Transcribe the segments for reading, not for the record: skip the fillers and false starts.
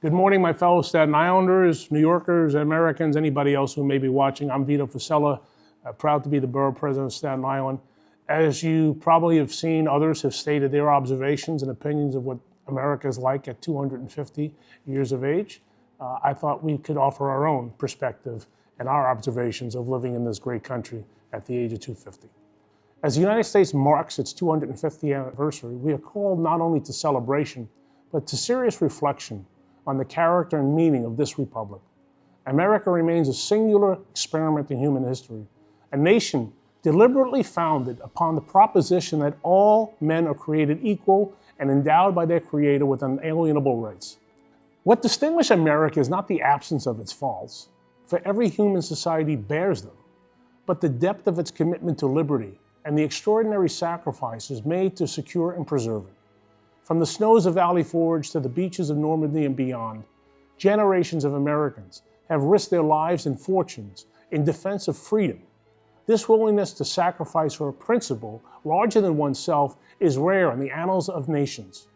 Good morning, my fellow Staten Islanders, New Yorkers, Americans, anybody else who may be watching. I'm Vito Fossella, proud to be the Borough President of Staten Island. As you probably have seen, others have stated their observations and opinions of what America is like at 250 years of age. I thought we could offer our own perspective and our observations of living in this great country at the age of 250. As the United States marks its 250th anniversary, we are called not only to celebration, but to serious reflection on the character and meaning of this republic. America remains a singular experiment in human history, a nation deliberately founded upon the proposition that all men are created equal and endowed by their Creator with unalienable rights. What distinguishes America is not the absence of its faults, for every human society bears them, but the depth of its commitment to liberty and the extraordinary sacrifices made to secure and preserve it. From the snows of Valley Forge to the beaches of Normandy and beyond, generations of Americans have risked their lives and fortunes in defense of freedom. This willingness to sacrifice for a principle larger than oneself is rare in the annals of nations.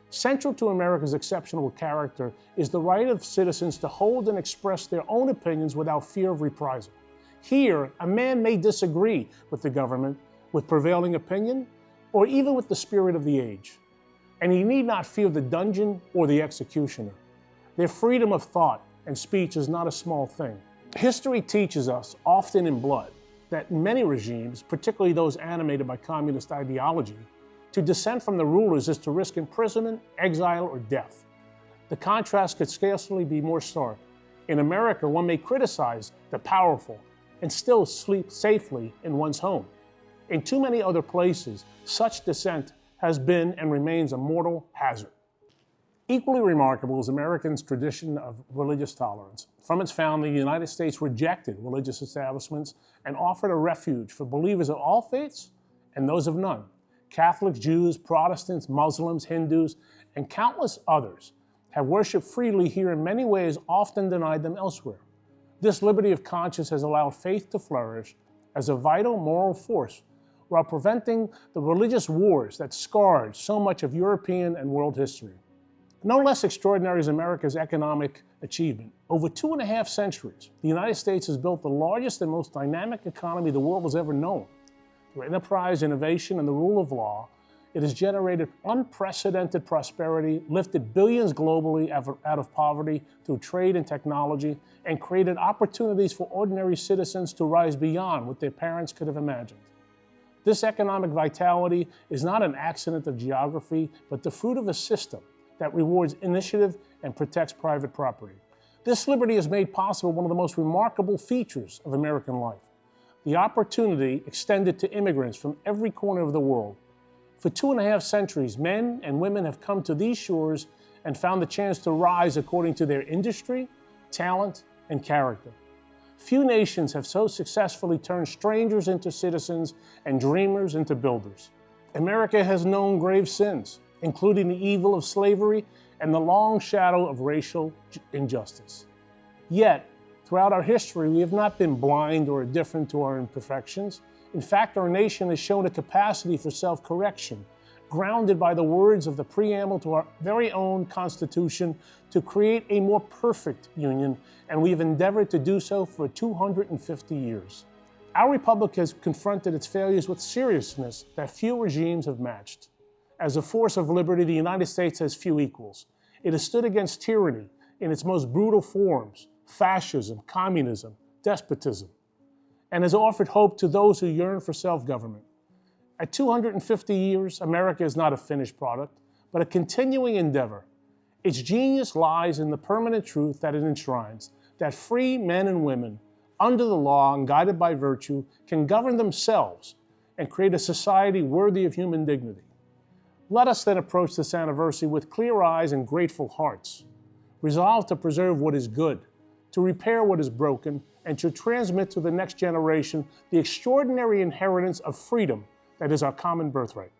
Central to America's exceptional character is the right of citizens to hold and express their own opinions without fear of reprisal. Here, a man may disagree with the government, with prevailing opinion, or even with the spirit of the age. And he need not fear the dungeon or the executioner. Their freedom of thought and speech is not a small thing. History teaches us, often in blood, that in many regimes, particularly those animated by communist ideology, to dissent from the rulers is to risk imprisonment, exile, or death. The contrast could scarcely be more stark. In America, one may criticize the powerful and still sleep safely in one's home. In too many other places, such dissent has been and remains a mortal hazard. Equally remarkable is Americans' tradition of religious tolerance. From its founding, the United States rejected religious establishments and offered a refuge for believers of all faiths and those of none. Catholics, Jews, Protestants, Muslims, Hindus, and countless others have worshiped freely here in many ways often denied them elsewhere. This liberty of conscience has allowed faith to flourish as a vital moral force while preventing the religious wars that scarred so much of European and world history. No less extraordinary is America's economic achievement. Over 2.5 centuries, the United States has built the largest and most dynamic economy the world has ever known. Through enterprise, innovation, and the rule of law, it has generated unprecedented prosperity, lifted billions globally out of poverty through trade and technology, and created opportunities for ordinary citizens to rise beyond what their parents could have imagined. This economic vitality is not an accident of geography, but the fruit of a system that rewards initiative and protects private property. This liberty has made possible one of the most remarkable features of American life: the opportunity extended to immigrants from every corner of the world. For 2.5 centuries, men and women have come to these shores and found the chance to rise according to their industry, talent, and character. Few nations have so successfully turned strangers into citizens and dreamers into builders. America has known grave sins, including the evil of slavery and the long shadow of racial injustice. Yet, throughout our history, we have not been blind or indifferent to our imperfections. In fact, our nation has shown a capacity for self-correction, grounded by the words of the preamble to our very own Constitution to create a more perfect union, and we have endeavored to do so for 250 years. Our republic has confronted its failures with seriousness that few regimes have matched. As a force of liberty, the United States has few equals. It has stood against tyranny in its most brutal forms, fascism, communism, despotism, and has offered hope to those who yearn for self-government. At 250 years, America is not a finished product, but a continuing endeavor. Its genius lies in the permanent truth that it enshrines, that free men and women, under the law and guided by virtue, can govern themselves and create a society worthy of human dignity. Let us then approach this anniversary with clear eyes and grateful hearts, resolved to preserve what is good, to repair what is broken, and to transmit to the next generation the extraordinary inheritance of freedom that is our common birthright.